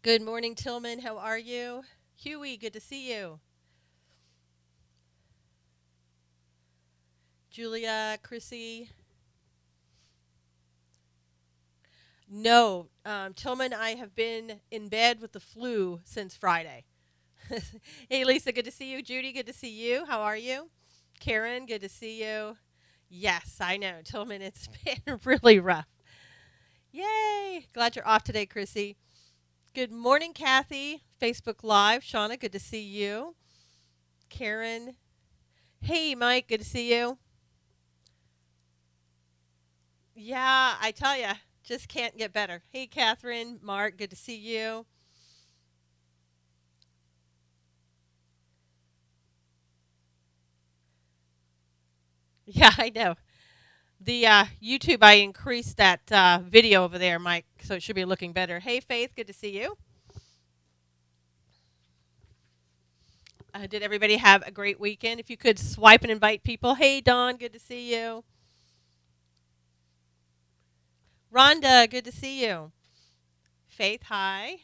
Good morning, Tillman. How are you? Huey, good to see you. Julia, Chrissy. No, Tillman, I have been in bed with the flu since Friday. Hey, Lisa, good to see you. Judy, good to see you. How are you? Karen, good to see you. Yes, I know. Tillman, it's been really rough. Yay. Glad you're off today, Chrissy. Good morning, Kathy. Facebook Live. Shauna, good to see you. Karen. Hey, Mike, good to see you. Yeah, I tell ya, just can't get better. Hey, Catherine, Mark, good to see you. Yeah, I know. The YouTube, I increased that video over there, Mike, so it should be looking better. Hey, Faith, good to see you. Did everybody have a great weekend? If you could swipe and invite people. Hey, Dawn, good to see you. Rhonda, good to see you. Faith, hi.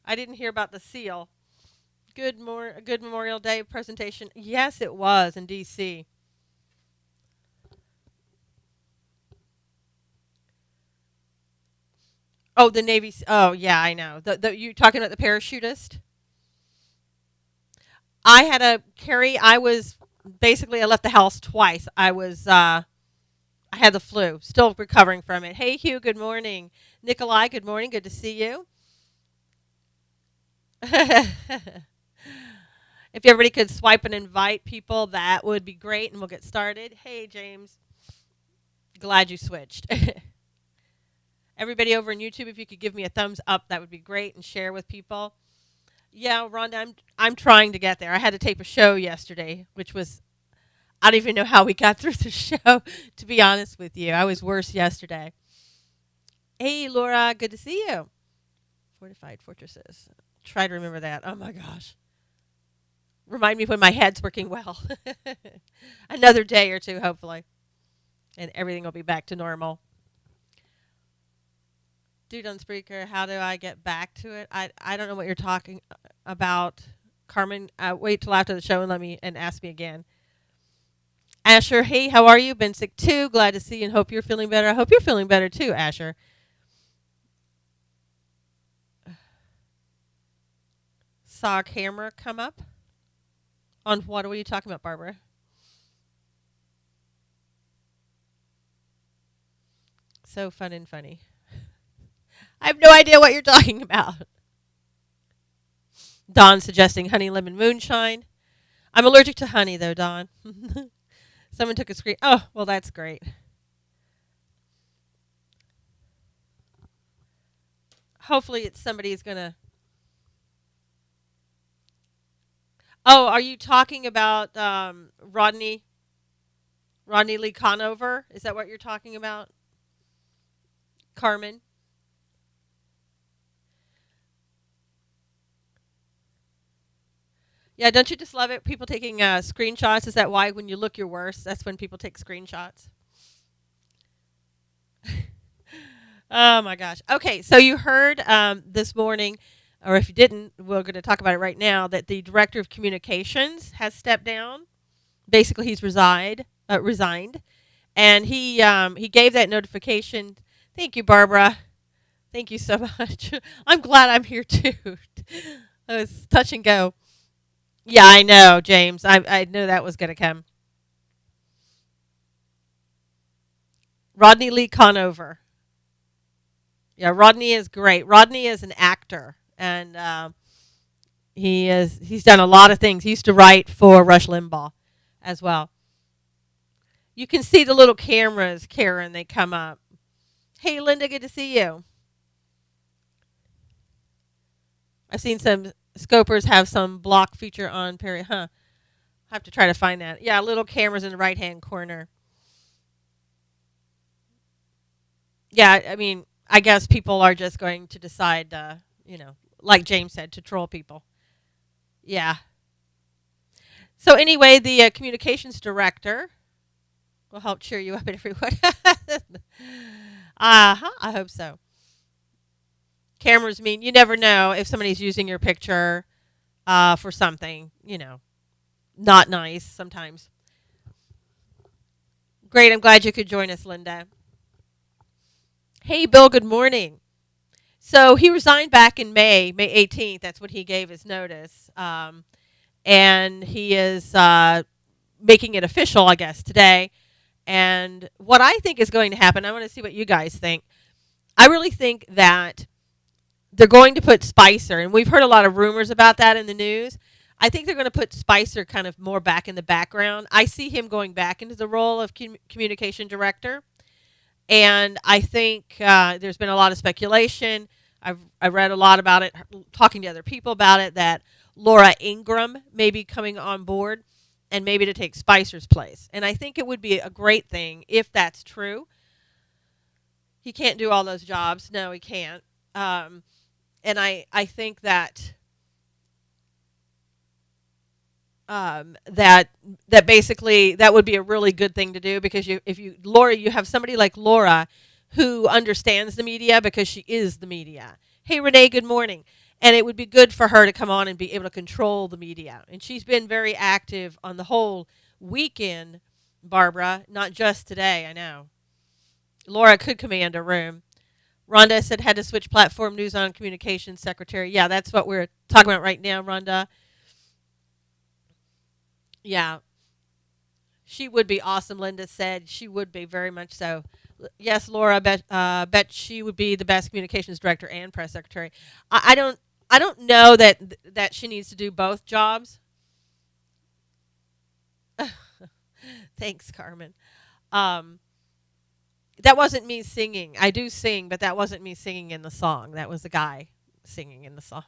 I didn't hear about the seal. Good Memorial Day presentation. Yes, it was in D.C. Oh, the Navy. Oh, yeah, I know. You talking about the parachutist? I had a Carrie. I left the house twice. I had the flu, still recovering from it. Hey, Hugh. Good morning, Nikolai. Good morning. Good to see you. If everybody could swipe and invite people, that would be great, and we'll get started. Hey, James. Glad you switched. Everybody over on YouTube, if you could give me a thumbs up, that would be great, and share with people. Yeah, Rhonda, I'm trying to get there. I had to tape a show yesterday, which was I don't even know how we got through the show, to be honest with you. I was worse yesterday. Hey, Laura, good to see you. Fortified fortresses. Try to remember that. Oh my gosh. Remind me when my head's working well. Another day or two, hopefully, and everything will be back to normal. Dude on speaker, how do I get back to it? I don't know what you're talking about, Carmen. Wait till after the show and let me and ask me again. Asher, hey, how are you? Been sick too. Glad to see you and hope you're feeling better. I hope you're feeling better too, Asher. Saw a camera come up. On what are you talking about, Barbara? So fun and funny. I have no idea what you're talking about. Dawn suggesting honey lemon moonshine. I'm allergic to honey though, Dawn. Someone took a screen. Oh, well, that's great. Hopefully, it's somebody who's gonna. Oh, are you talking about Rodney Lee Conover? Is that what you're talking about, Carmen? Yeah, don't you just love it? People taking screenshots. Is that why when you look your worst, that's when people take screenshots? Oh my gosh. Okay, so you heard this morning, or if you didn't, we're going to talk about it right now, that the director of communications has stepped down. Basically, resigned, and he gave that notification. Thank you, Barbara. Thank you so much. I'm glad I'm here too. It was touch and go. Yeah, I know, James. I knew that was going to come. Rodney Lee Conover. Yeah, Rodney is great. Rodney is an actor, and he's done a lot of things. He used to write for Rush Limbaugh as well. You can see the little cameras, Karen. They come up. Hey, Linda, good to see you. I've seen some scopers have some block feature on Perry. Huh. I have to try to find that. Yeah, little cameras in the right hand corner. Yeah, I mean, I guess people are just going to decide, like James said, to troll people. Yeah. So anyway, the communications director will help cheer you up, everyone. Uh huh. I hope so. Cameras mean you never know if somebody's using your picture for something, not nice sometimes. Great. I'm glad you could join us, Linda. Hey, Bill, good morning. So he resigned back in May 18th. That's when he gave his notice. And he is making it official, I guess, today. And what I think is going to happen, I want to see what you guys think. I really think that they're going to put Spicer, and we've heard a lot of rumors about that in the news. I think they're going to put Spicer kind of more back in the background. I see him going back into the role of communication director. And I think there's been a lot of speculation. I read a lot about it, talking to other people about it, that Laura Ingram may be coming on board and maybe to take Spicer's place. And I think it would be a great thing if that's true. He can't do all those jobs. No, he can't. And I think that that basically that would be a really good thing to do, because you have somebody like Laura who understands the media because she is the media. Hey, Renee, good morning. And it would be good for her to come on and be able to control the media. And she's been very active on the whole weekend, Barbara, not just today, I know. Laura could command a room. Rhonda said had to switch platform, news on communications secretary. Yeah, that's what we're talking about right now, Rhonda. Yeah, she would be awesome, Linda said. She would be very much so. Yes, Laura, bet she would be the best communications director and press secretary. I don't know that she needs to do both jobs. Thanks, Carmen. Um, that wasn't me singing. I do sing, but that wasn't me singing in the song. That was the guy singing in the song.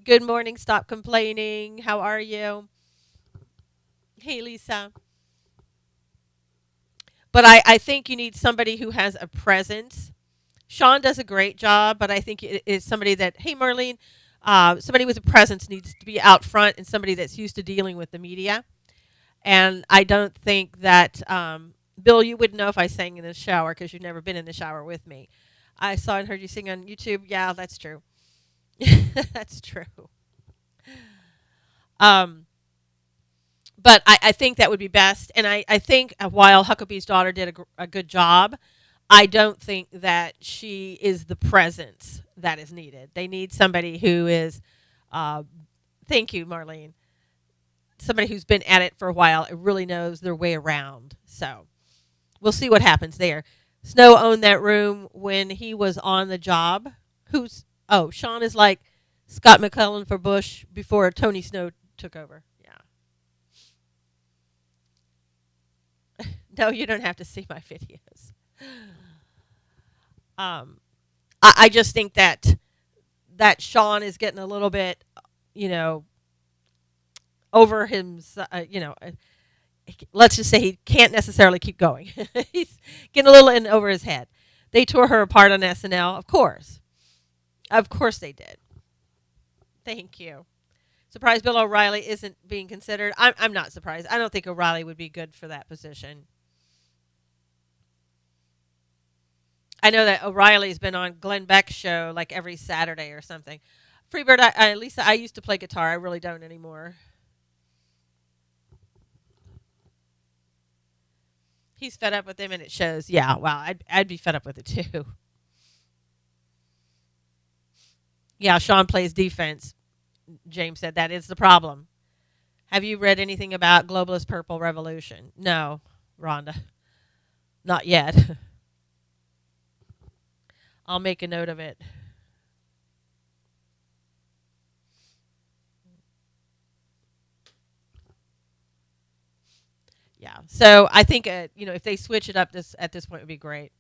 Good morning. Stop complaining. How are you? Hey, Lisa. But I think you need somebody who has a presence. Sean does a great job, but I think it is somebody that, hey, Marlene, somebody with a presence needs to be out front, and somebody that's used to dealing with the media. And I don't think that, Bill, you wouldn't know if I sang in the shower because you've never been in the shower with me. I saw and heard you sing on YouTube. Yeah, that's true. That's true. Um, but I think that would be best. And I think while Huckabee's daughter did a good job, I don't think that she is the presence that is needed. They need somebody who is, uh, thank you, Marlene, somebody who's been at it for a while and really knows their way around. So we'll see what happens there. Snow owned that room when he was on the job. Sean is like Scott McClellan for Bush before Tony Snow took over. Yeah. No, you don't have to see my videos. Um, I just think that Sean is getting a little bit, you know, over him. Let's just say he can't necessarily keep going. He's getting a little in over his head. They tore her apart on SNL, of course they did. Thank you. Surprised Bill O'Reilly isn't being considered. I'm not surprised. I don't think O'Reilly would be good for that position. I know that O'Reilly's been on Glenn Beck's show like every Saturday or something. Freebird, Lisa, I used to play guitar. I really don't anymore. He's fed up with him, and it shows. Yeah, wow, I'd be fed up with it too. Yeah, Sean plays defense. James said that is the problem. Have you read anything about Globalist Purple Revolution? No, Rhonda, not yet. I'll make a note of it. Yeah. So I think if they switch it up this at this point would be great.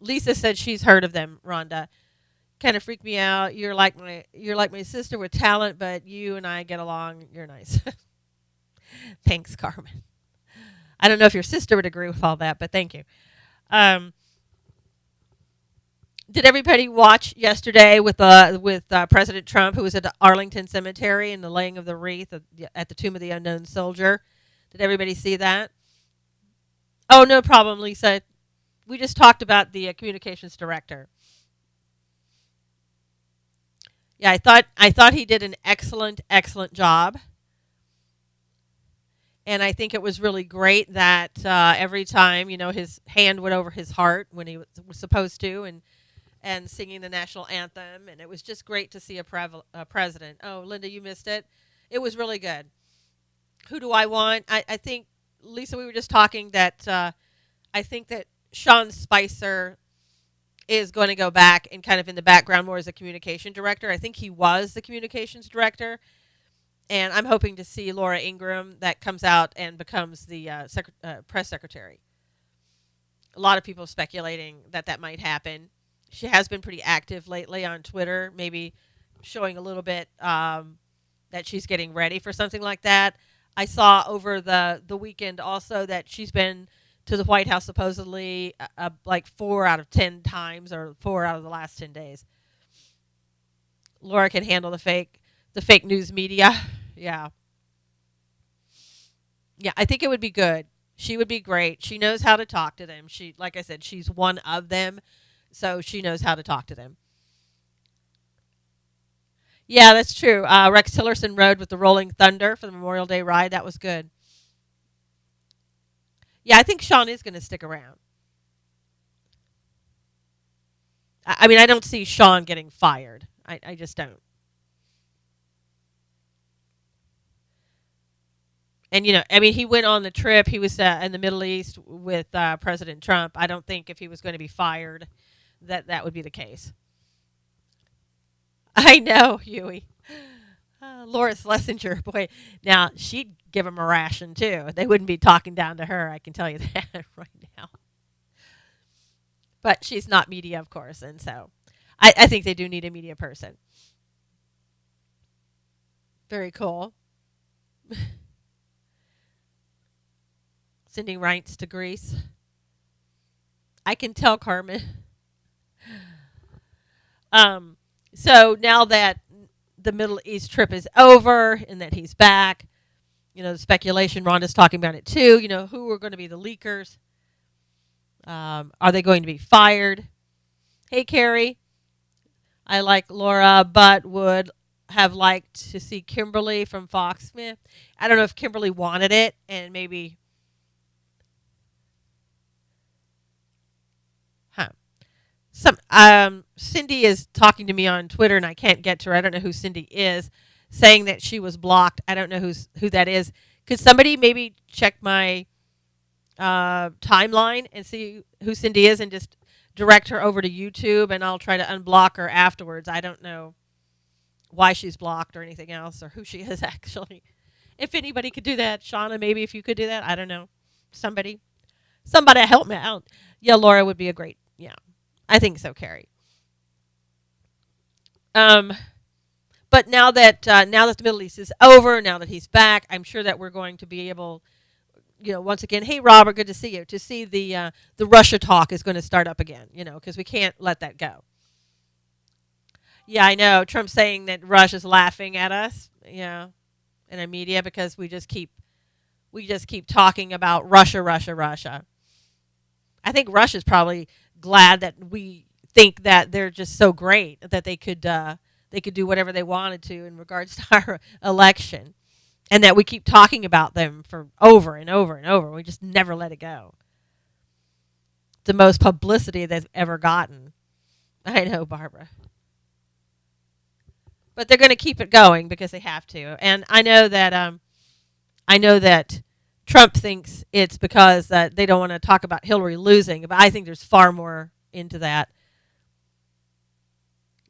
Lisa said she's heard of them, Rhonda. Kind of freaked me out. You're like my sister with talent, but you and I get along. You're nice. Thanks, Carmen. I don't know if your sister would agree with all that, but thank you. Um, did everybody watch yesterday with President Trump, who was at the Arlington Cemetery and the laying of the wreath at the Tomb of the Unknown Soldier? Did everybody see that? Oh, no problem, Lisa. We just talked about the communications director. Yeah, I thought he did an excellent job, and I think it was really great that every time his hand went over his heart when he was supposed to, and singing the national anthem, and it was just great to see a president. Oh, Linda, you missed it. It was really good. Who do I want? I think Lisa, we were just talking that I think that Sean Spicer is going to go back and kind of in the background more as a communication director. I think he was the communications director, and I'm hoping to see Laura Ingraham that comes out and becomes the press secretary. A lot of people speculating that that might happen. She has been pretty active lately on Twitter, maybe showing a little bit that she's getting ready for something like that. I saw over the weekend also that she's been to the White House supposedly like 4 out of 10 times, or 4 out of the last 10 days. Laura can handle the fake news media. Yeah, yeah. I think it would be good. She would be great. She knows how to talk to them. She, like I said, she's one of them, so she knows how to talk to them. Yeah, that's true. Rex Tillerson rode with the Rolling Thunder for the Memorial Day ride. That was good. Yeah, I think Sean is going to stick around. I mean, I don't see Sean getting fired. I just don't. And I mean, he went on the trip. He was in the Middle East with President Trump. I don't think if he was going to be fired, that would be the case. I know, Huey. Laura Schlesinger, boy, now she'd give him a ration too. They wouldn't be talking down to her. I can tell you that right now. But she's not media, of course, and so I think they do need a media person. Very cool. Sending rights to Greece. I can tell, Carmen. Um, so now that the Middle East trip is over and that he's back, the speculation, Rhonda's talking about it too, who are going to be the leakers? Are they going to be fired? Hey, Carrie, I like Laura, but would have liked to see Kimberly from Fox. I don't know if Kimberly wanted it, and maybe, huh? Cindy is talking to me on Twitter, and I can't get to her. I don't know who Cindy is, saying that she was blocked. I don't know who that is. Could somebody maybe check my timeline and see who Cindy is, and just direct her over to YouTube, and I'll try to unblock her afterwards. I don't know why she's blocked or anything else, or who she is actually. If anybody could do that, Shauna, maybe if you could do that, I don't know. Somebody, somebody help me out. Yeah, Laura would be a great. Yeah, I think so, Carrie. Um, but now that the Middle East is over, now that he's back, I'm sure that we're going to be able, once again, hey Robert, good to see you. To see the Russia talk is going to start up again, because we can't let that go. Yeah, I know. Trump's saying that Russia's laughing at us, in the media because we just keep talking about Russia, Russia, Russia. I think Russia's probably glad that we think that they're just so great that they could do whatever they wanted to in regards to our election, and that we keep talking about them for over and over and over. We just never let it go. The most publicity they've ever gotten. I know, Barbara. But they're going to keep it going because they have to. And I know that Trump thinks it's because they don't want to talk about Hillary losing, but I think there's far more into that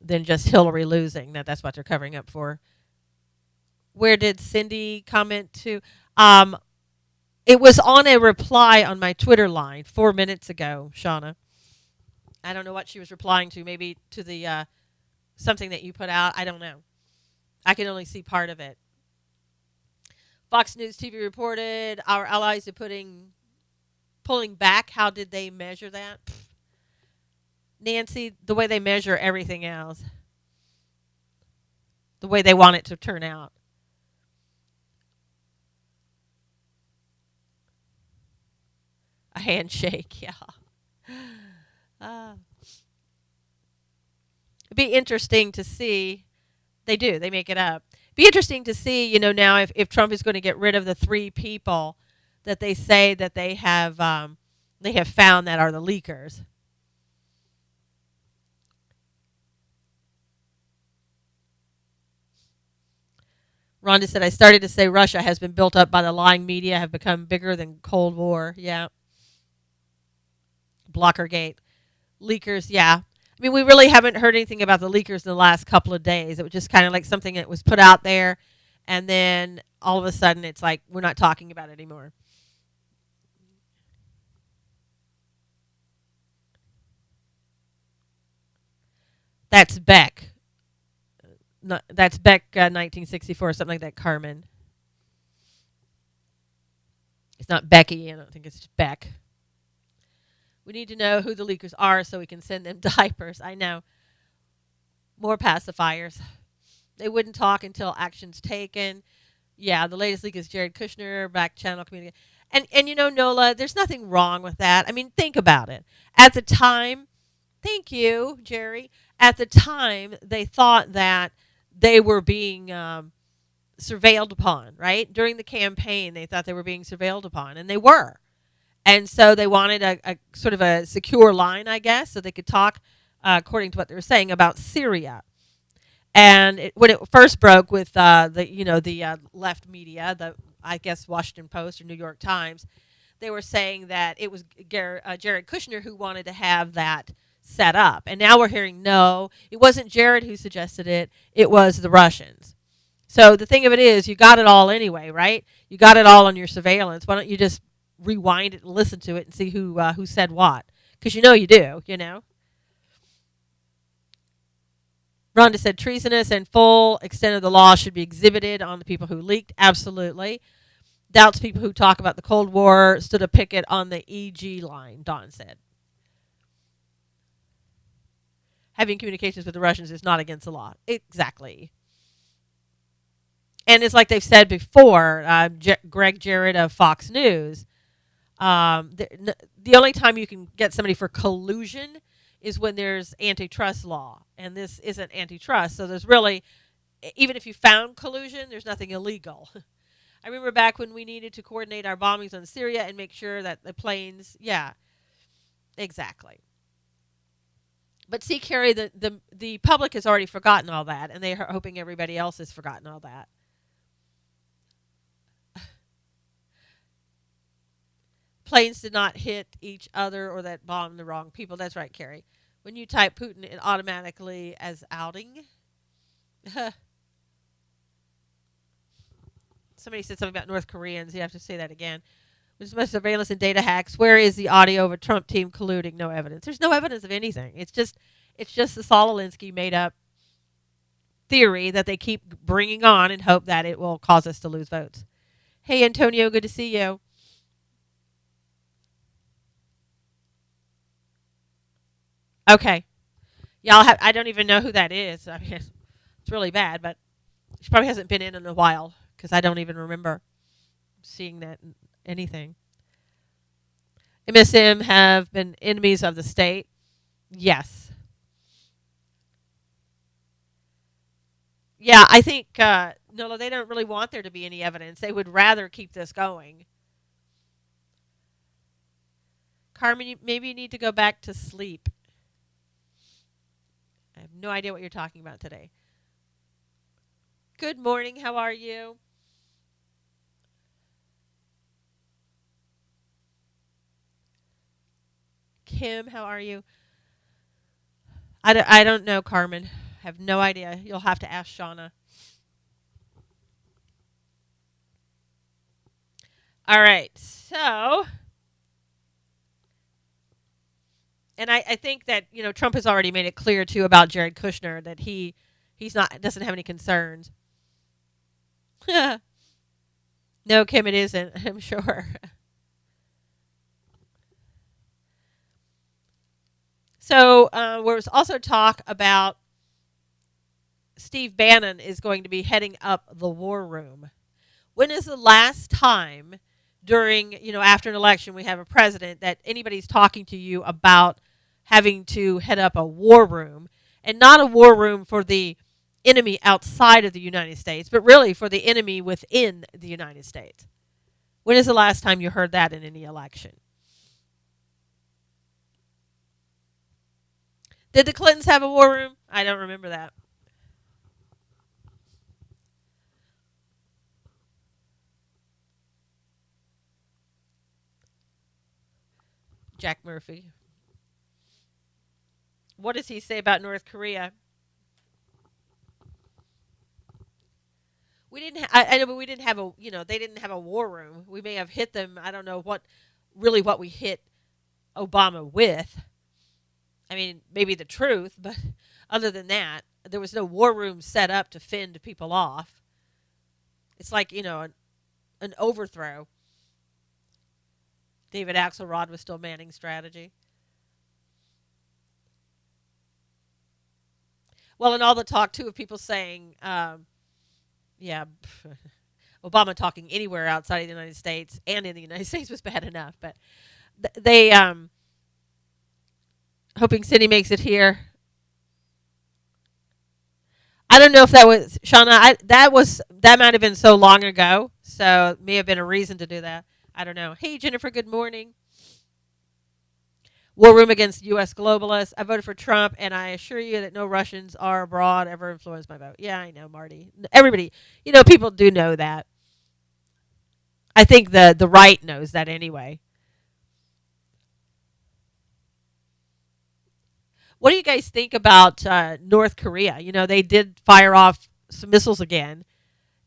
than just Hillary losing. That's what they're covering up for. Where did Cindy comment to? Um, it was on a reply on my Twitter line 4 minutes ago, Shauna. I don't know what she was replying to. Maybe to the something that you put out. I don't know. I can only see part of it. Fox News TV reported our allies are pulling back. How did they measure that? Nancy, the way they measure everything else, the way they want it to turn out. A handshake, yeah. Uh, it'd be interesting to see. They do. They make it up. Be interesting to see, now if Trump is going to get rid of the three people that they say that they have found that are the leakers. Rhonda said, I started to say Russia has been built up by the lying media, have become bigger than Cold War. Yeah. Blockergate. Leakers, yeah. I mean, we really haven't heard anything about the leakers in the last couple of days. It was just kind of like something that was put out there, and then all of a sudden it's like we're not talking about it anymore. That's Beck. No, that's Beck 1964, something like that, Carmen. It's not Becky. I don't think it's just Beck. We need to know who the leakers are so we can send them diapers. I know. More pacifiers. They wouldn't talk until action's taken. Yeah, the latest leak is Jared Kushner, back channel community. And Nola, there's nothing wrong with that. I mean, think about it. At the time, thank you, Jerry. At the time, they thought that they were being surveilled upon, right? During the campaign, they thought they were being surveilled upon, and they were. And so they wanted a sort of a secure line, I guess, so they could talk, according to what they were saying, about Syria. And when it first broke with the left media, the I guess Washington Post or New York Times, they were saying that it was Jared Kushner who wanted to have that set up. And now we're hearing no, it wasn't Jared who suggested it, it was the Russians. So the thing of it is, you got it all anyway, right? You got it all on your surveillance. Why don't you just rewind it and listen to it and see who said what? Because you do. Rhonda said treasonous and full extent of the law should be exhibited on the people who leaked. Absolutely. Doubts people who talk about the Cold War stood a picket on the EG line, Don said. Having communications with the Russians is not against the law. Exactly. And it's like they've said before, Greg Jarrett of Fox News, the only time you can get somebody for collusion is when there's antitrust law. And this isn't antitrust. So there's really, even if you found collusion, there's nothing illegal. I remember back when we needed to coordinate our bombings on Syria and make sure that the planes, yeah, exactly. But see, Carrie, the public has already forgotten all that, and they're hoping everybody else has forgotten all that. Planes did not hit each other or that bombed the wrong people. That's right, Carrie. When you type Putin, it automatically as outing. Somebody said something about North Koreans. You have to say that again. With much surveillance and data hacks, where is the audio of a Trump team colluding? No evidence. There's no evidence of anything. It's just the Saul Alinsky made up theory that they keep bringing on and hope that it will cause us to lose votes. Hey, Antonio, good to see you. Okay. I don't even know who that is. I mean, it's really bad, but she probably hasn't been in a while because I don't even remember seeing that anything. MSM have been enemies of the state. Yes. Yeah, I think no, they don't really want there to be any evidence. They would rather keep this going. Carmen, maybe you need to go back to sleep. I have no idea what you're talking about today. Good morning. How are you? Kim, how are you? I don't know, Carmen. I have no idea. You'll have to ask Shauna. All right. So, and I think that, Trump has already made it clear, too, about Jared Kushner that he's not doesn't have any concerns. No, Kim, it isn't. I'm sure. So there was also talk about Steve Bannon is going to be heading up the war room. When is the last time during, after an election we have a president that anybody's talking to you about having to head up a war room, and not a war room for the enemy outside of the United States, but really for the enemy within the United States. When is the last time you heard that in any election? Did the Clintons have a war room? I don't remember that. Jack Murphy. What does he say about North Korea? We didn't. I know, but we didn't have a. They didn't have a war room. We may have hit them. I don't know what we hit Obama with. I mean, maybe the truth, but other than that, there was no war room set up to fend people off. It's like an overthrow. David Axelrod was still manning strategy. Well, and all the talk too of people saying, yeah, Obama talking anywhere outside of the United States and in the United States was bad enough, but they hoping Cindy makes it here. I don't know if that was Shauna. That might have been so long ago, so it may have been a reason to do that. I don't know. Hey Jennifer, good morning. War room against U.S. globalists. I voted for Trump, and I assure you that no Russians are abroad ever influenced my vote. Yeah, I know, Marty. Everybody, people do know that. I think the right knows that anyway. What do you guys think about North Korea? They did fire off some missiles again,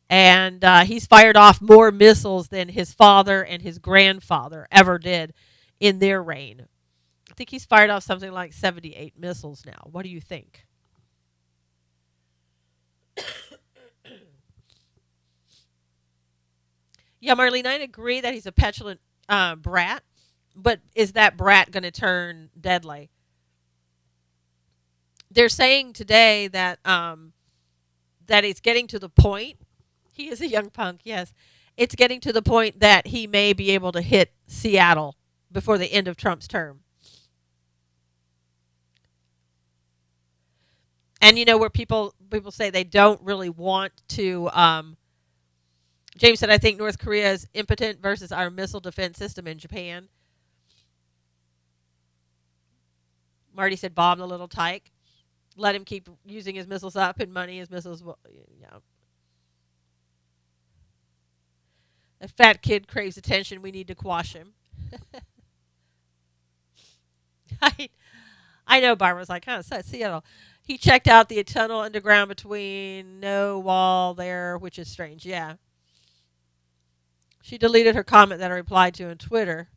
and he's fired off more missiles than his father and his grandfather ever did in their reign. I think he's fired off something like 78 missiles now. What do you think? Yeah, Marlene, I agree that he's a petulant brat, but is that brat going to turn deadly? They're saying today that it's getting to the point. He is a young punk, yes. It's getting to the point that he may be able to hit Seattle before the end of Trump's term. And where people say they don't really want to. James said, "I think North Korea is impotent versus our missile defense system in Japan." Marty said, "Bomb the little tyke. Let him keep using his missiles up and money his missiles will." Yeah. A fat kid craves attention. We need to quash him. I, I know Barbara's like, Seattle. He checked out the tunnel underground between no wall there, which is strange. Yeah. She deleted her comment that I replied to on Twitter.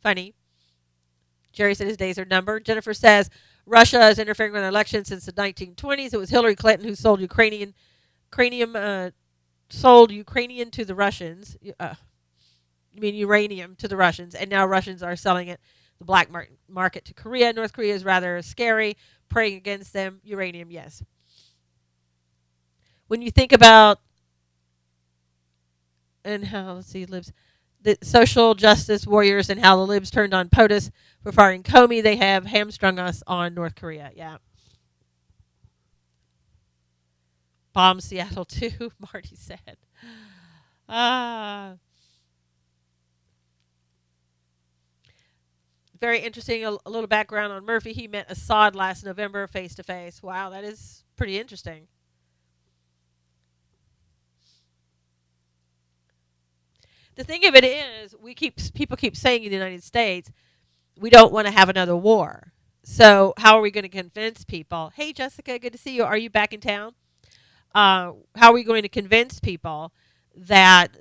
Funny. Jerry said his days are numbered. Jennifer says Russia is interfering with elections since the 1920s. It was Hillary Clinton who sold sold Ukrainian to the Russians. You mean uranium to the Russians, and now Russians are selling it the black market to Korea. North Korea is rather scary, praying against them. Uranium, yes. When you think about and how libs, the social justice warriors and how the libs turned on POTUS for firing Comey, they have hamstrung us on North Korea. Yeah. Bomb Seattle too, Marty said. Ah. Very interesting. A little background on Murphy. He met Assad last November face to face. Wow, that is pretty interesting. The thing of it is, people keep saying in the United States, we don't want to have another war. So how are we going to convince people? Hey, Jessica, good to see you. Are you back in town? How are we going to convince people that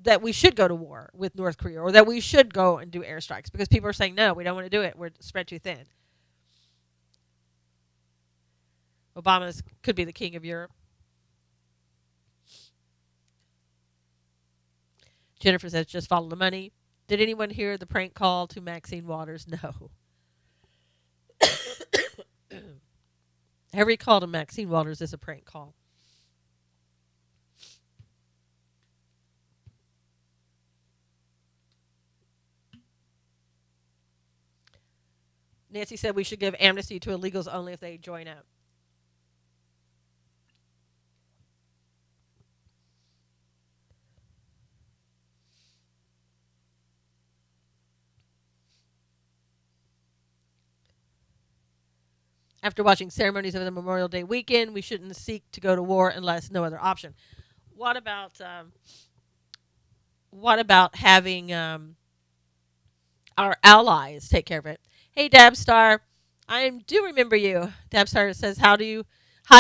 that we should go to war with North Korea or that we should go and do airstrikes? Because people are saying, no, we don't want to do it. We're spread too thin. Obama could be the king of Europe. Jennifer says, just follow the money. Did anyone hear the prank call to Maxine Waters? No. Every call to Maxine Waters is a prank call. Nancy said we should give amnesty to illegals only if they join up. After watching ceremonies over the Memorial Day weekend, we shouldn't seek to go to war unless no other option. What about having our allies take care of it? Hey, Dabstar, I do remember you. Dabstar says, Hi,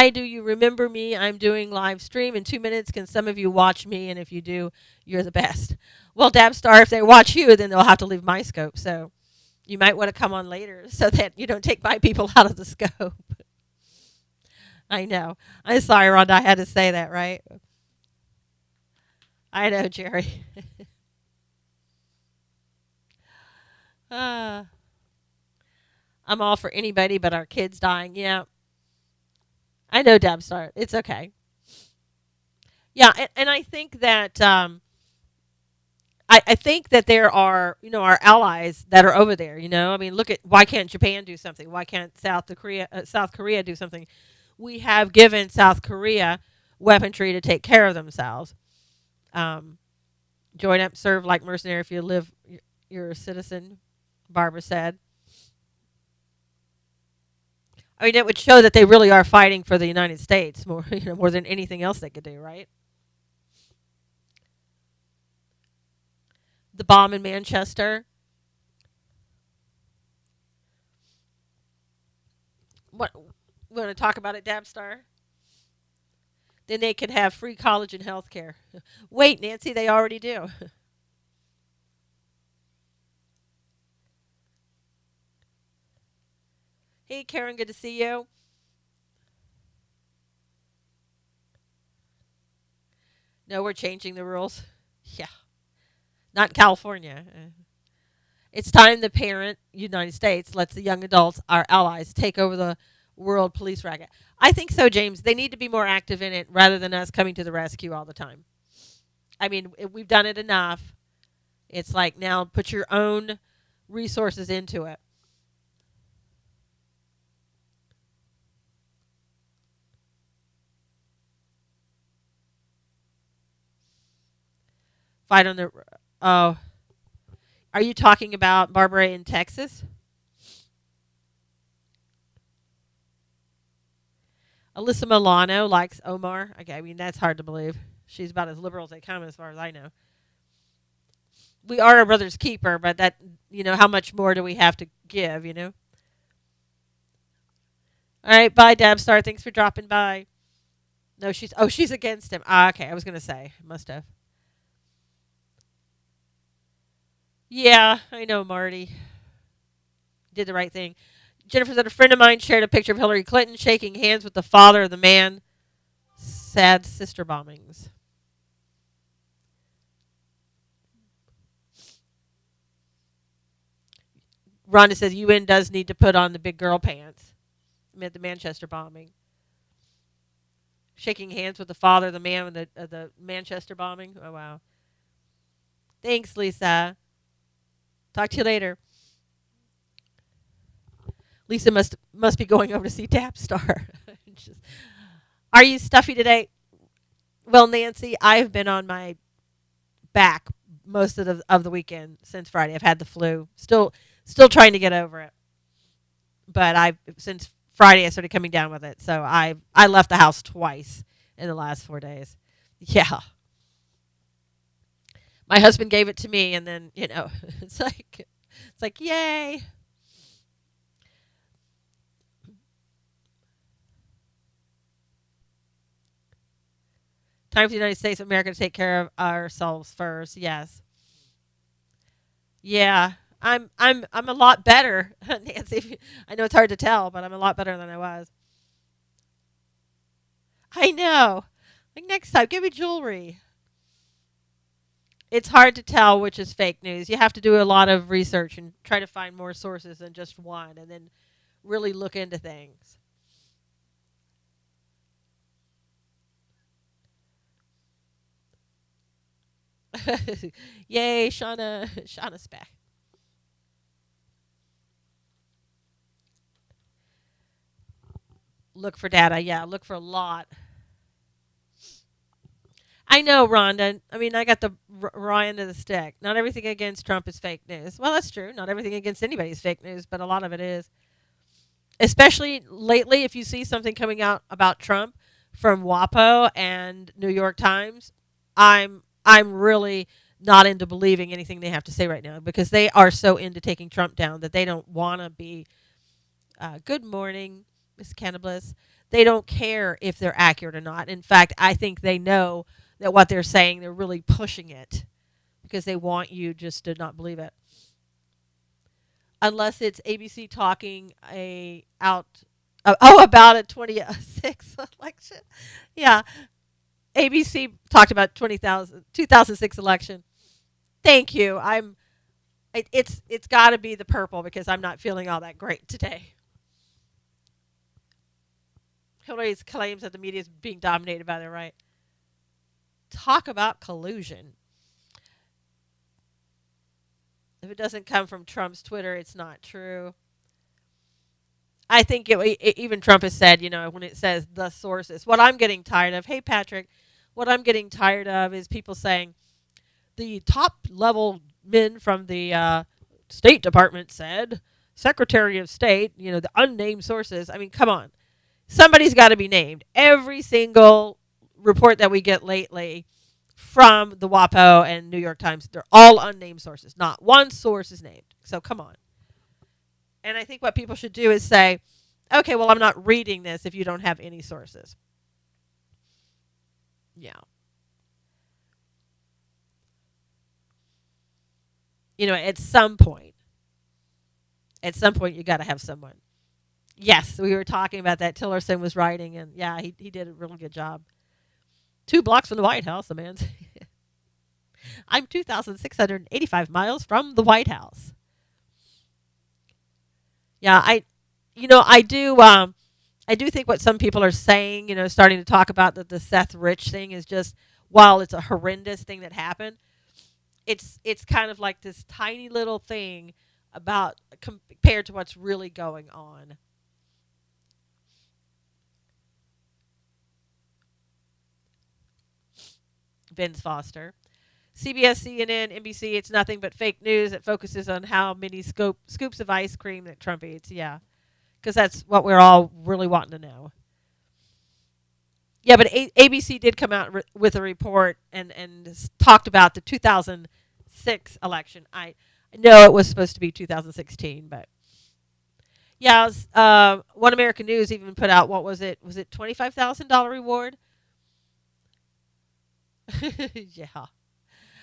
do you remember me? I'm doing live stream in 2 minutes. Can some of you watch me? And if you do, you're the best. Well, Dabstar, if they watch you, then they'll have to leave my scope. So you might want to come on later so that you don't take my people out of the scope. I know. I'm sorry, Rhonda. I had to say that, right? I know, Jerry. uh, I'm all for anybody but our kids dying. Yeah, I know, Dabstar. It's okay. Yeah, and I think that I think that there are, our allies that are over there. I mean, look at, why can't Japan do something? Why can't South Korea do something? We have given South Korea weaponry to take care of themselves. Um, Join up, serve like mercenary if you live, you're a citizen. Barbara said. I mean, it would show that they really are fighting for the United States more, more than anything else they could do, right? The bomb in Manchester. What, we want to talk about it, Dabstar? Then they could have free college and health care. Wait, Nancy, they already do. Hey, Karen, good to see you. No, we're changing the rules. Yeah, not in California. It's time the parent, United States, lets the young adults, our allies, take over the world police racket. I think so, James. They need to be more active in it rather than us coming to the rescue all the time. I mean, we've done it enough. It's like, now put your own resources into it. Fight on the. Oh, are you talking about Barbara in Texas? Alyssa Milano likes Omar. Okay, I mean, that's hard to believe. She's about as liberal as they come, as far as I know. We are our brother's keeper, but that, how much more do we have to give? All right, bye, Dabstar. Thanks for dropping by. No, she's against him. Ah, okay, I was gonna say, must have. Yeah, I know, Marty did the right thing. Jennifer said a friend of mine shared a picture of Hillary Clinton shaking hands with the father of the man. Sad sister bombings. Rhonda says UN does need to put on the big girl pants amid the Manchester bombing. Shaking hands with the father of the man with the Manchester bombing. Oh, wow. Thanks, Lisa. Talk to you later. Lisa must be going over to see Tapstar. Are you stuffy today? Well, Nancy, I've been on my back most of the weekend since Friday. I've had the flu. Still trying to get over it. But I since Friday I started coming down with it. So I left the house twice in the last 4 days. Yeah. My husband gave it to me, and then, it's like yay. Time for the United States of America to take care of ourselves first. Yes. Yeah. I'm a lot better, Nancy. I know it's hard to tell, but I'm a lot better than I was. I know. Like, next time, give me jewelry. It's hard to tell which is fake news. You have to do a lot of research and try to find more sources than just one, and then really look into things. Yay, Shauna's back. Look for data. Yeah, look for a lot. I know, Rhonda. I mean, I got the raw end of the stick. Not everything against Trump is fake news. Well, that's true. Not everything against anybody is fake news, but a lot of it is. Especially lately, if you see something coming out about Trump from WAPO and New York Times, I'm really not into believing anything they have to say right now because they are so into taking Trump down that they don't want to be. Good morning, Miss Cannabis. They don't care if they're accurate or not. In fact, I think they know that what they're saying, they're really pushing it because they want you just to not believe it. Unless it's ABC talking about a 26 election. Yeah, ABC talked about 2006 election. Thank you. It's got to be the purple because I'm not feeling all that great today. Hillary's claims that the media is being dominated by the right. Talk about collusion. If it doesn't come from Trump's Twitter, it's not true. I think even Trump has said, when it says the sources, what I'm getting tired of, hey, Patrick, what I'm getting tired of is people saying the top level men from the State Department said, Secretary of State, the unnamed sources. I mean, come on. Somebody's got to be named. Every single report that we get lately from the WAPO and New York Times, they're all unnamed sources. Not one source is named. So come on. And I think what people should do is say, okay, well, I'm not reading this if you don't have any sources. Yeah. At some point, you got to have someone. Yes, we were talking about that. Tillerson was writing, and yeah, he did a really good job. 2 blocks from the White House, the man. I'm 2,685 miles from the White House. Yeah, I do think what some people are saying, starting to talk about the Seth Rich thing is just, while it's a horrendous thing that happened, it's kind of like this tiny little thing about compared to what's really going on. Vince Foster. CBS, CNN, NBC, it's nothing but fake news that focuses on how many scoops of ice cream that Trump eats. Yeah, because that's what we're all really wanting to know. Yeah, but ABC did come out with a report and talked about the 2006 election. I know it was supposed to be 2016, but yeah, One American News even put out, what was it? Was it $25,000 reward? Yeah.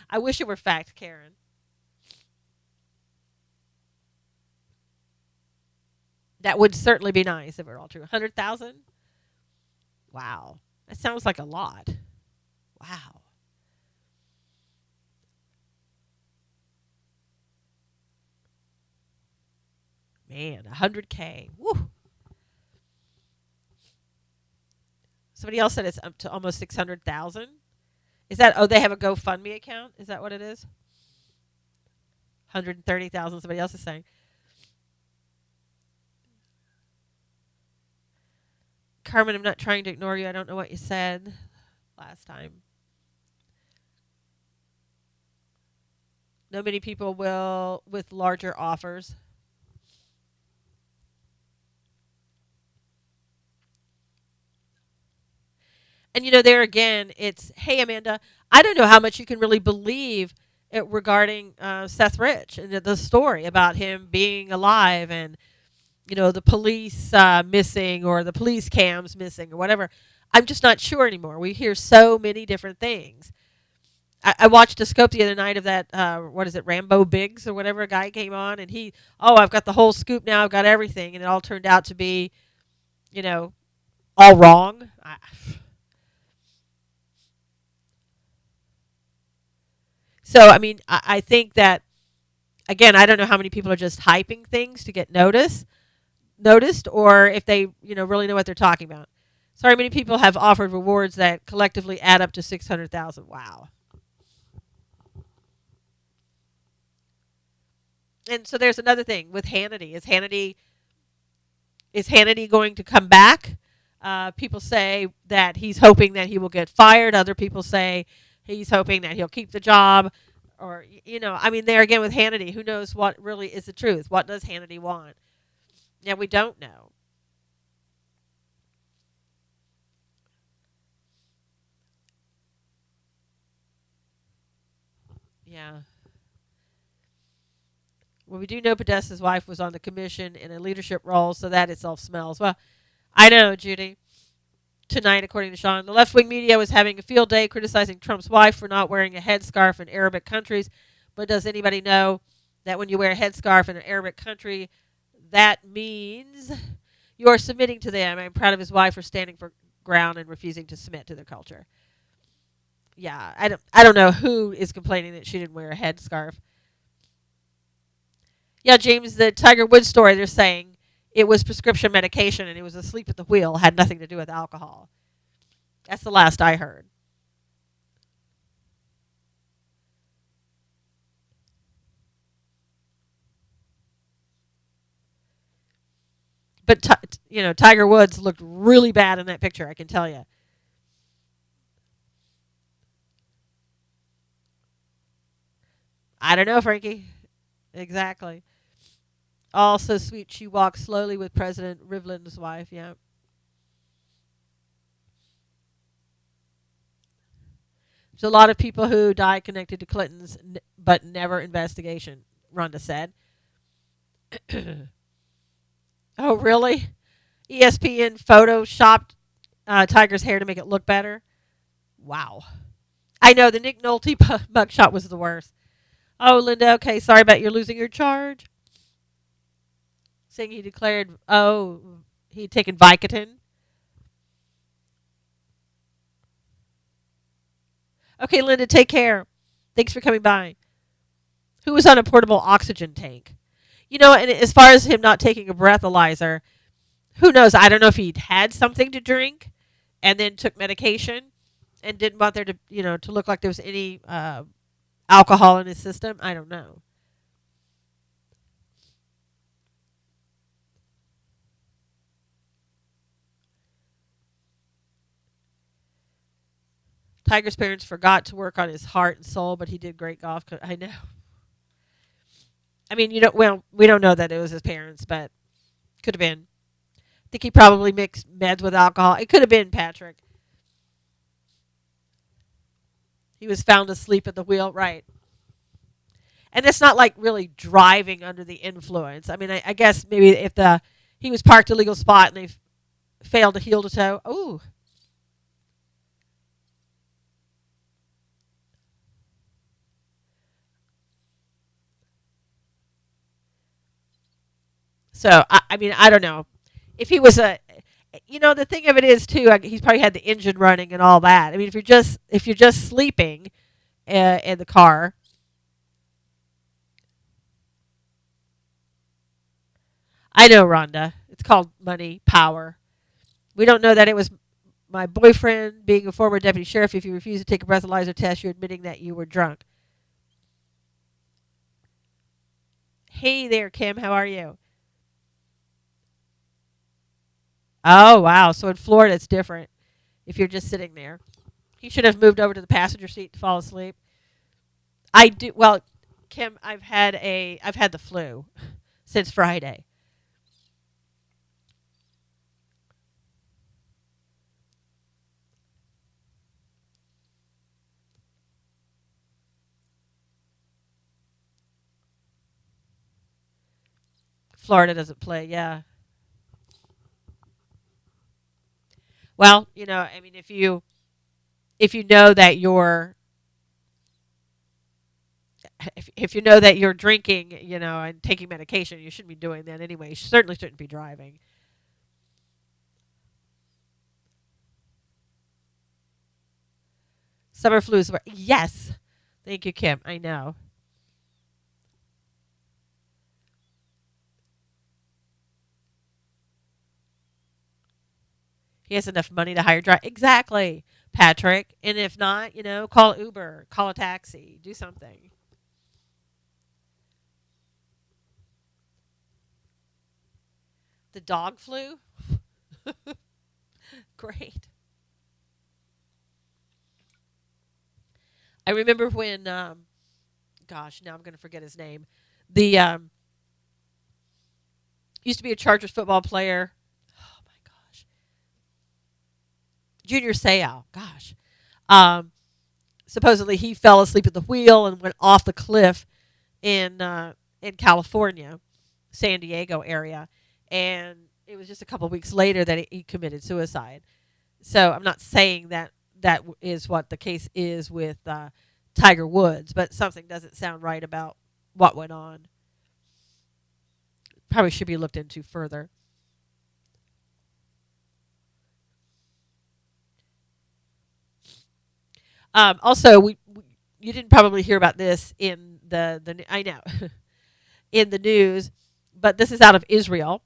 I wish it were fact, Karen. That would certainly be nice if it were all true. 100,000? Wow. That sounds like a lot. Wow. Man, 100K. Woo. Somebody else said it's up to almost 600,000. Is that, they have a GoFundMe account? Is that what it is? 130,000, somebody else is saying. Carmen, I'm not trying to ignore you. I don't know what you said last time. No many people will with larger offers. And there again, it's, hey, Amanda, I don't know how much you can really believe regarding Seth Rich and the story about him being alive and, the police missing or the police cams missing or whatever. I'm just not sure anymore. We hear so many different things. I watched a scope the other night of that, what is it, Rambo Biggs or whatever, a guy came on and I've got the whole scoop now, I've got everything. And it all turned out to be, you know, all wrong. So, I mean, I think that, again, I don't know how many people are just hyping things to get noticed, or if they, really know what they're talking about. Sorry, many people have offered rewards that collectively add up to 600,000. Wow. And so there's another thing with Hannity. Is Hannity going to come back? People say that he's hoping that he will get fired. Other people say he's hoping that he'll keep the job. Or, I mean, there again with Hannity, who knows what really is the truth? What does Hannity want? Yeah, we don't know. Yeah. Well, we do know Podesta's wife was on the commission in a leadership role, so that itself smells. Well, I know, Judy. Tonight, according to Sean, the left wing media was having a field day criticizing Trump's wife for not wearing a headscarf in Arabic countries. But does anybody know that when you wear a headscarf in an Arabic country, that means you're submitting to them? I'm proud of his wife for standing for ground and refusing to submit to their culture. Yeah, I don't know who is complaining that she didn't wear a headscarf. Yeah, James, the Tiger Woods story, they're saying it was prescription medication and he was asleep at the wheel, had nothing to do with alcohol. That's the last I heard. But Tiger Woods looked really bad in that picture. I can tell you. I don't know, Frankie. Exactly. Also sweet. She walked slowly with President Rivlin's wife. Yeah. There's a lot of people who died connected to Clinton's, but never investigation. Rhonda said. Oh, really? ESPN photoshopped Tiger's hair to make it look better. Wow. I know the Nick Nolte mugshot was the worst. Oh, Linda, okay, sorry about your losing your charge. Saying he declared, he'd taken Vicodin. Okay, Linda, take care. Thanks for coming by. Who was on a portable oxygen tank? And as far as him not taking a breathalyzer, who knows? I don't know if he'd had something to drink and then took medication and didn't want there to look like there was any alcohol in his system. I don't know. Tiger's parents forgot to work on his heart and soul, but he did great golf. I know. I mean, we don't know that it was his parents, but could have been. I think he probably mixed meds with alcohol. It could have been Patrick. He was found asleep at the wheel, right? And it's not like really driving under the influence. I mean, I guess maybe if he was parked a legal spot and they failed to heel to toe. Ooh. So I mean, I don't know if he was the thing of it is too. He's probably had the engine running and all that. I mean, if you're just sleeping in the car, I know, Rhonda. It's called money, power. We don't know that it was my boyfriend being a former deputy sheriff. If you refuse to take a breathalyzer test, you're admitting that you were drunk. Hey there, Kim. How are you? Oh, wow. So in Florida, it's different if you're just sitting there. He should have moved over to the passenger seat to fall asleep. I do. Well, Kim, I've had the flu since Friday. Florida doesn't play. Yeah. Well, I mean, if you know that you're if you know that you're drinking, and taking medication, you shouldn't be doing that anyway. You certainly shouldn't be driving. Summer flu is where. Yes. Thank you, Kim. I know. He has enough money to hire drive. Exactly, Patrick. And if not, call Uber, call a taxi, do something. The dog flu? great. I remember when, gosh, now I'm going to forget his name. The used to be a Chargers football player. Oh my gosh, Junior Seau. Gosh, um, supposedly he fell asleep at the wheel and went off the cliff in California, San Diego area, and it was just a couple of weeks later that he committed suicide. So I'm not saying that that is what the case is with Tiger Woods, but something doesn't sound right about what went on. Probably should be looked into further. Also, you didn't probably hear about this in the I know in the news, but this is out of Israel.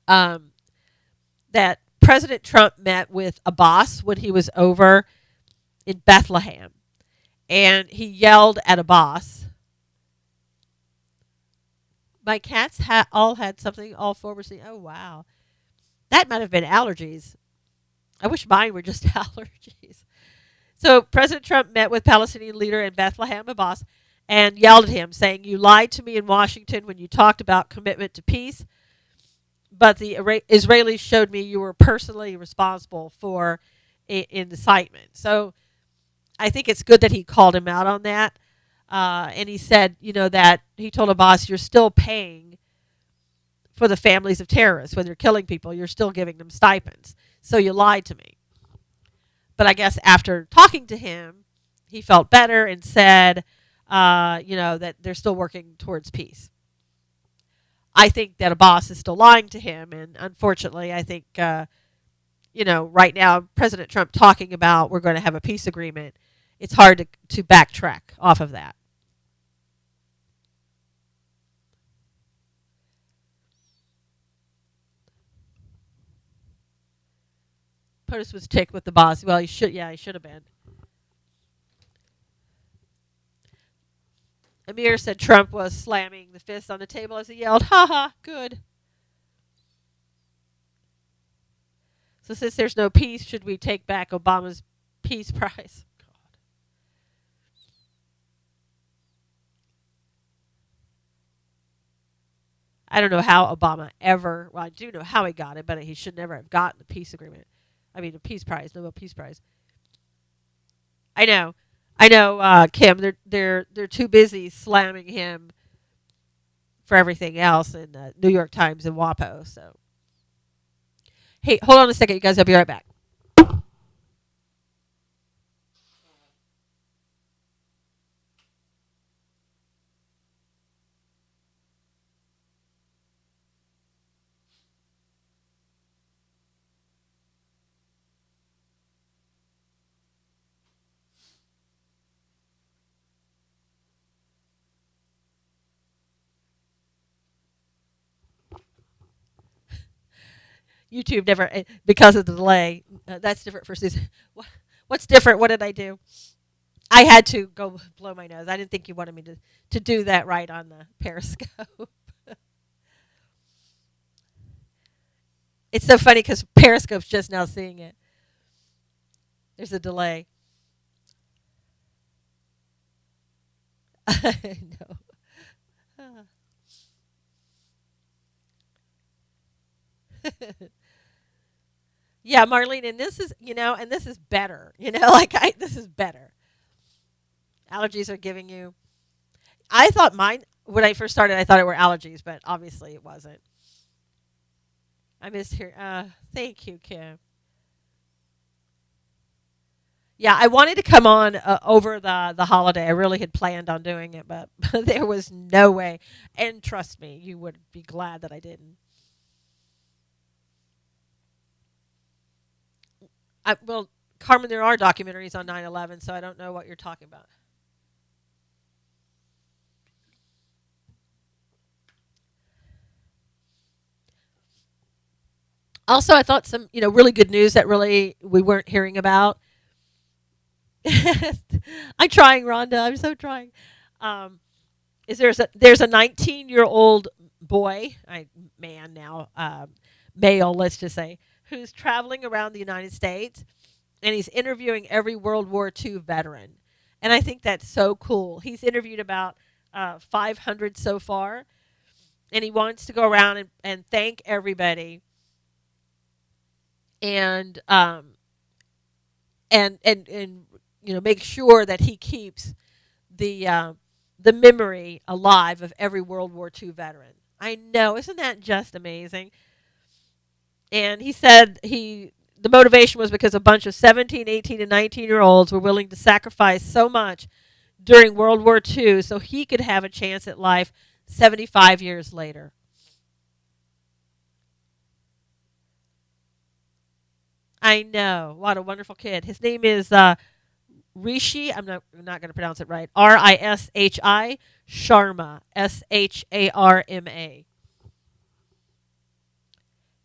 Um, that President Trump met with Abbas when he was over in Bethlehem, and he yelled at Abbas. My cats all had something. All four were saying, "Oh wow, that might have been allergies." I wish mine were just allergies. So President Trump met with Palestinian leader in Bethlehem, Abbas, and yelled at him, saying, "You lied to me in Washington when you talked about commitment to peace, but the Israelis showed me you were personally responsible for incitement." So I think it's good that he called him out on that. And he said, that he told Abbas, "You're still paying for the families of terrorists. When they're killing people, you're still giving them stipends. So you lied to me." But I guess after talking to him, he felt better and said, that they're still working towards peace. I think that Abbas is still lying to him. And unfortunately, I think, right now, President Trump talking about we're going to have a peace agreement, it's hard to backtrack off of that. POTUS was ticked with the boss. Well, he should have been. Amir said Trump was slamming the fist on the table as he yelled, "Ha ha, good." So since there's no peace, should we take back Obama's peace prize? God. I don't know how Obama ever, well, I do know how he got it, but he should never have gotten the peace agreement. I mean, a peace prize, Nobel Peace Prize. I know. I know, Kim. They're too busy slamming him for everything else in the New York Times and WAPO. So, hey, hold on a second, you guys. I'll be right back. YouTube never, because of the delay. That's different for Susan. What's different? What did I do? I had to go blow my nose. I didn't think you wanted me to do that right on the Periscope. It's so funny because Periscope's just now seeing it. There's a delay. I know. Yeah, Marlene, and this is, and this is better. This is better. Allergies are giving you. I thought mine, when I first started, I thought it were allergies, but obviously it wasn't. I missed here. Thank you, Kim. Yeah, I wanted to come on over the holiday. I really had planned on doing it, but there was no way. And trust me, you would be glad that I didn't. Well, Carmen, there are documentaries on 9/11, so I don't know what you're talking about. Also, I thought some, really good news that really we weren't hearing about. I'm trying, Rhonda. I'm so trying. Um, is there's a 19-year-old boy, man now, male, let's just say, who's traveling around the United States and he's interviewing every World War II veteran. And I think that's so cool. He's interviewed about 500 so far, and he wants to go around and thank everybody and and make sure that he keeps the the memory alive of every World War II veteran. I know, isn't that just amazing? And he said the motivation was because a bunch of 17, 18, and 19-year-olds were willing to sacrifice so much during World War II so he could have a chance at life 75 years later. I know. What a wonderful kid. His name is Rishi. I'm not going to pronounce it right. Rishi Sharma. Sharma.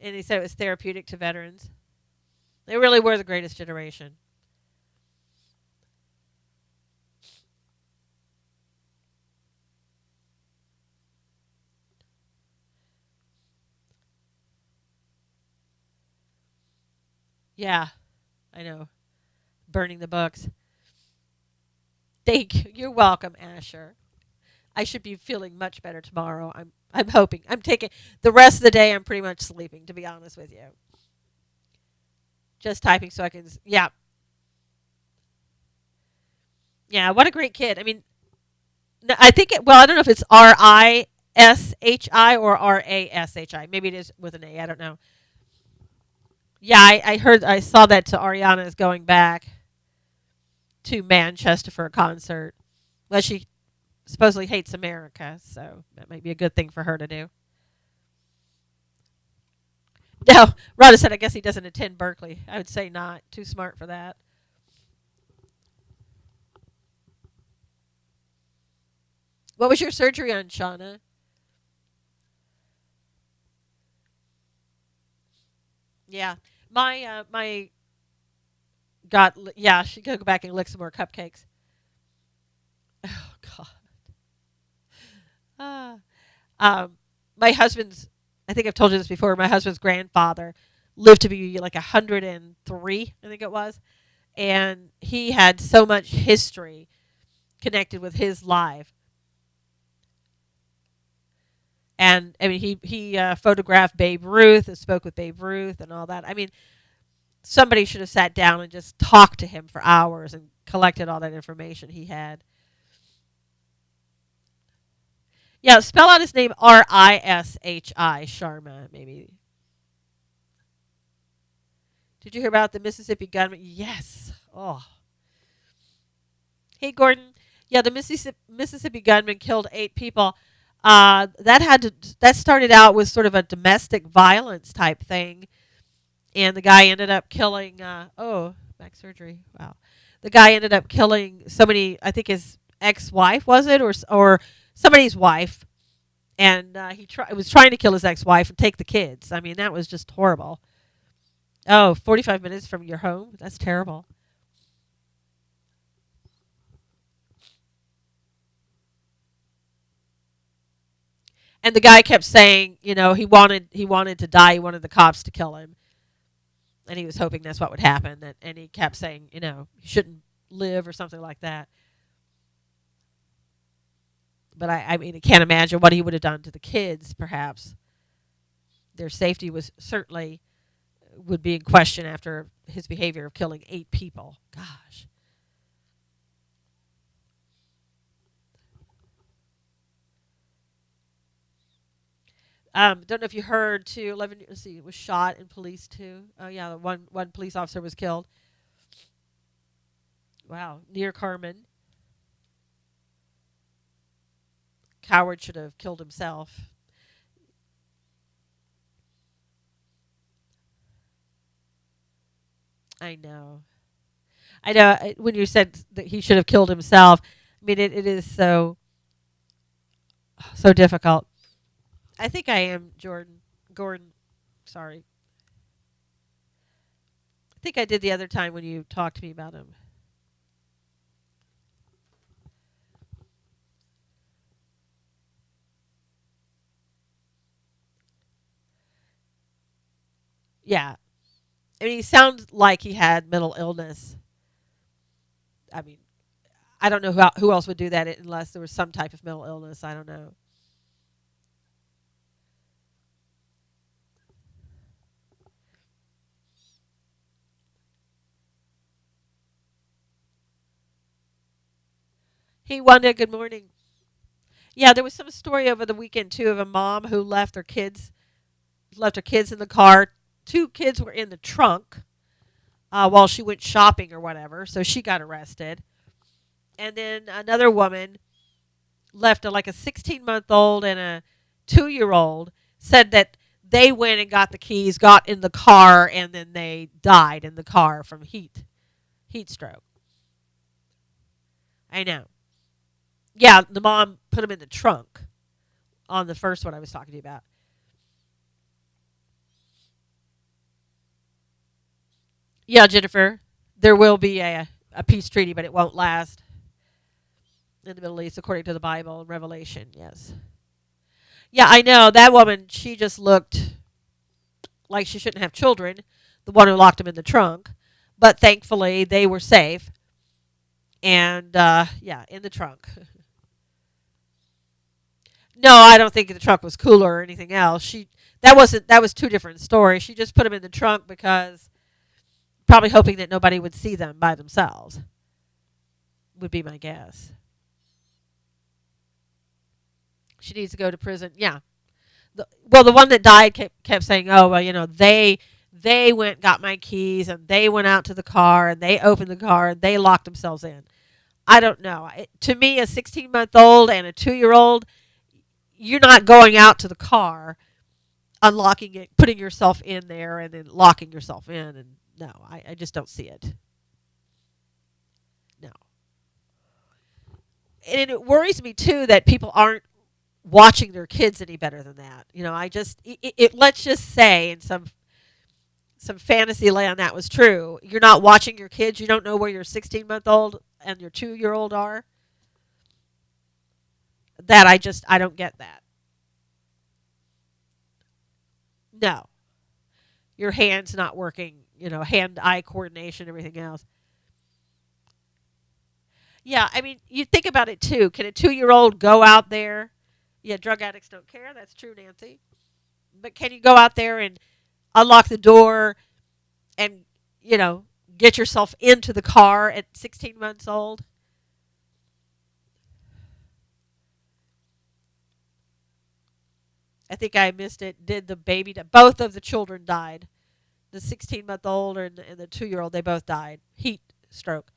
And he said it was therapeutic to veterans. They really were the greatest generation. Yeah, I know. Burning the books. Thank you. You're welcome, Asher. I should be feeling much better tomorrow. I'm hoping. I'm taking the rest of the day. I'm pretty much sleeping, to be honest with you. Just typing so I can. Yeah, yeah. What a great kid. I mean, I think it. Well, I don't know if it's Rishi or Rashi. Maybe it is with an A. I don't know. Yeah, I heard. I saw that to Ariana is going back to Manchester for a concert. Well, she supposedly hates America, so that might be a good thing for her to do. No, Rhoda said, I guess he doesn't attend Berkeley. I would say not. Too smart for that. What was your surgery on, Shauna? Yeah. My got, yeah, she could go back and lick some more cupcakes. Oh, God. Ah. My husband's, I think I've told you this before, my husband's grandfather lived to be like 103, I think it was. And he had so much history connected with his life. And I mean, he photographed Babe Ruth and spoke with Babe Ruth and all that. I mean, somebody should have sat down and just talked to him for hours and collected all that information he had. Yeah, spell out his name Rishi Sharma, maybe. Did you hear about the Mississippi gunman? Yes. Oh. Hey, Gordon. Yeah, the Mississippi gunman killed 8 people. That started out with sort of a domestic violence type thing, and the guy ended up killing. Back surgery. Wow. The guy ended up killing so many. I think his ex-wife was it, or somebody's wife, and was trying to kill his ex-wife and take the kids. I mean, that was just horrible. Oh, 45 minutes from your home? That's terrible. And the guy kept saying, he wanted to die. He wanted the cops to kill him, and he was hoping that's what would happen. And he kept saying, he shouldn't live or something like that. But I mean, I can't imagine what he would have done to the kids. Perhaps their safety was certainly would be in question after his behavior of killing 8 people. Gosh. Don't know if you heard too. 11. Let's see, was shot in police too. Oh yeah, one police officer was killed. Wow, near Carmen. Coward should have killed himself. I know. I know. When you said that he should have killed himself, I mean it is so difficult. I think I am Jordan Gordon. Sorry. I think I did the other time when you talked to me about him. Yeah. I mean, he sounds like he had mental illness. I mean, I don't know who else would do that unless there was some type of mental illness. I don't know. Hey, Wanda, good morning. Yeah, there was some story over the weekend too of a mom who left her kids in the car. Two kids were in the trunk while she went shopping or whatever, so she got arrested. And then another woman left like a 16-month-old and a 2-year old. Said that they went and got the keys, got in the car, and then they died in the car from heat stroke. I know. Yeah, the mom put them in the trunk on the first one I was talking to you about. Yeah, Jennifer, there will be a peace treaty, but it won't last in the Middle East, according to the Bible and Revelation. Yes. Yeah, I know. That woman, she just looked like she shouldn't have children, the one who locked them in the trunk. But thankfully, they were safe. And, yeah, in the trunk. No, I don't think the trunk was cooler or anything else. That was two different stories. She just put them in the trunk because probably hoping that nobody would see them by themselves, would be my guess. She needs to go to prison. Yeah. Well, the one that died kept saying, "Oh, well, they went and got my keys and they went out to the car and they opened the car and they locked themselves in." I don't know. To me, a 16-month-old and a 2-year old, you're not going out to the car, unlocking it, putting yourself in there, and then locking yourself in. And no, I just don't see it. No. And it worries me too that people aren't watching their kids any better than that. Let's just say in some fantasy land that was true. You're not watching your kids. You don't know where your 16-month-old and your 2-year old are. That I don't get that. No, your hands not working. Hand eye coordination, everything else. Yeah, I mean, you think about it too. Can a 2-year old go out there? Yeah, drug addicts don't care. That's true, Nancy. But can you go out there and unlock the door and you know get yourself into the car at 16 months old? I think I missed it. Did the baby? Both of the children died. The 16-month-old and the 2-year old. They both died. Heat stroke.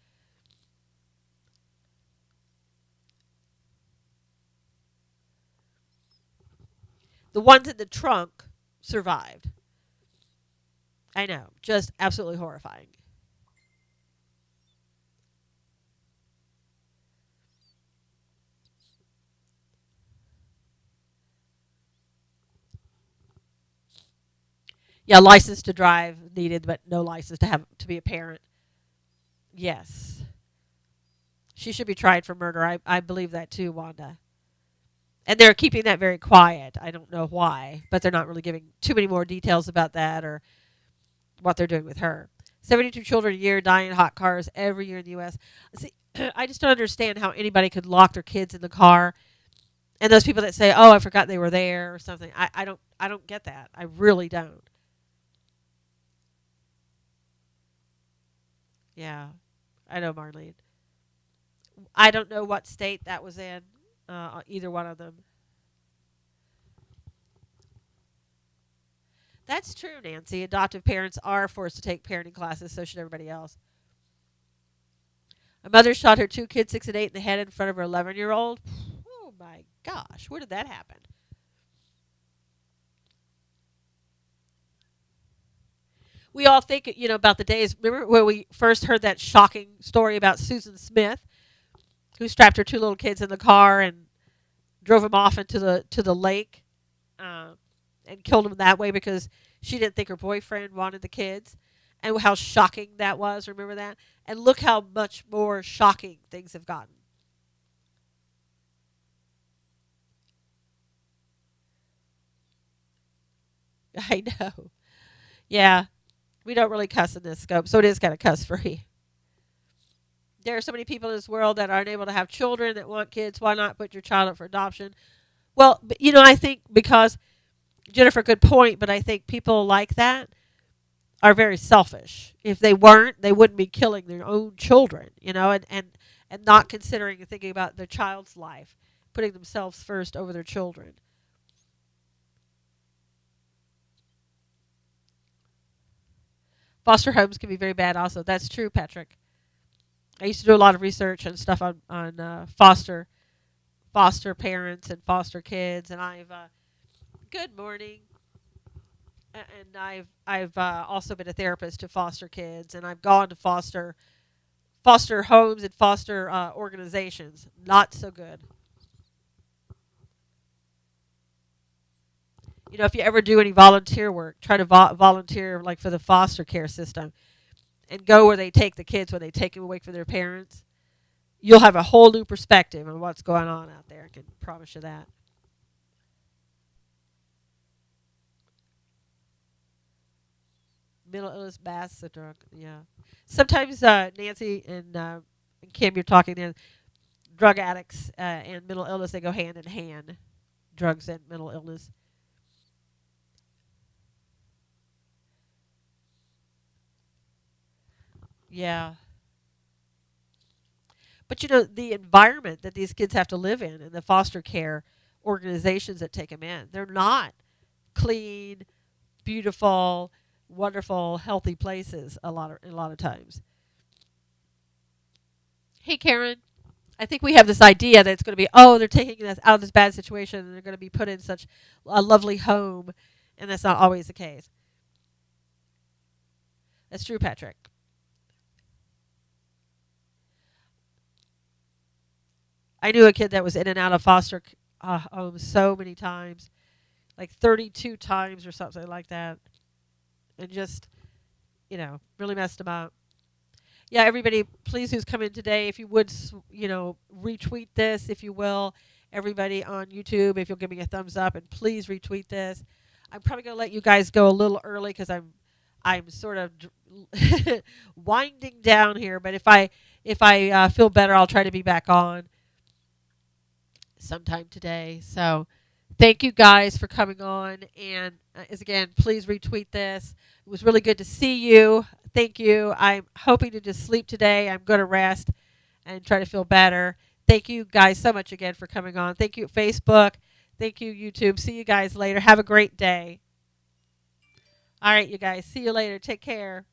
The ones in the trunk survived. I know. Just absolutely horrifying. Yeah, license to drive needed, but no license to be a parent. Yes, she should be tried for murder. I believe that too, Wanda. And they're keeping that very quiet. I don't know why, but they're not really giving too many more details about that or what they're doing with her. 72 children a year die in hot cars every year in the U.S. See, I just don't understand how anybody could lock their kids in the car. And those people that say, "Oh, I forgot they were there" or something. I don't get that. I really don't. Yeah, I know, Marlene. I don't know what state that was in. Either one of them. That's true, Nancy. Adoptive parents are forced to take parenting classes. So should everybody else. A mother shot her two kids, 6 and 8, in the head in front of her 11-year-old. Oh my gosh, where did that happen? We all think, about the days. Remember when we first heard that shocking story about Susan Smith, who strapped her two little kids in the car and drove them off into the lake, uh, and killed them that way because she didn't think her boyfriend wanted the kids, and how shocking that was. Remember that? And look how much more shocking things have gotten. I know. Yeah, we don't really cuss in this scope, so it is kind of cuss free. There are so many people in this world that aren't able to have children that want kids. Why not put your child up for adoption? Well, I think because Jennifer, good point, but I think people like that are very selfish. If they weren't, they wouldn't be killing their own children, and not considering and thinking about their child's life, putting themselves first over their children. Foster homes can be very bad also. That's true, Patrick. I used to do a lot of research and stuff on foster parents and foster kids, and I've good morning. And I've also been a therapist to foster kids, and I've gone to foster homes and foster organizations. Not so good. If you ever do any volunteer work, try to volunteer like for the foster care system, and go where they take the kids when they take them away from their parents. You'll have a whole new perspective on what's going on out there. I can promise you that. Mental illness, mass, the drug. Yeah. Sometimes Nancy and Kim, you're talking there. Drug addicts and mental illness, they go hand in hand. Drugs and mental illness. Yeah. But the environment that these kids have to live in and the foster care organizations that take them in, they're not clean, beautiful, wonderful, healthy places a lot of times. Hey, Karen. I think we have this idea that it's going to be, they're taking us out of this bad situation and they're going to be put in such a lovely home, and that's not always the case. That's true, Patrick. I knew a kid that was in and out of foster homes so many times, like 32 times or something like that, and just, really messed him up. Yeah, everybody, please, who's come in today, if you would, retweet this, if you will. Everybody on YouTube, if you'll give me a thumbs up, and please retweet this. I'm probably going to let you guys go a little early because I'm sort of winding down here. But if I feel better, I'll try to be back on sometime today. So thank you guys for coming on. And as again, please retweet this. It was really good to see you. Thank you. I'm hoping to just sleep today. I'm going to rest and try to feel better. Thank you guys so much again for coming on. Thank you, Facebook. Thank you, YouTube. See you guys later. Have a great day. All right, you guys. See you later. Take care.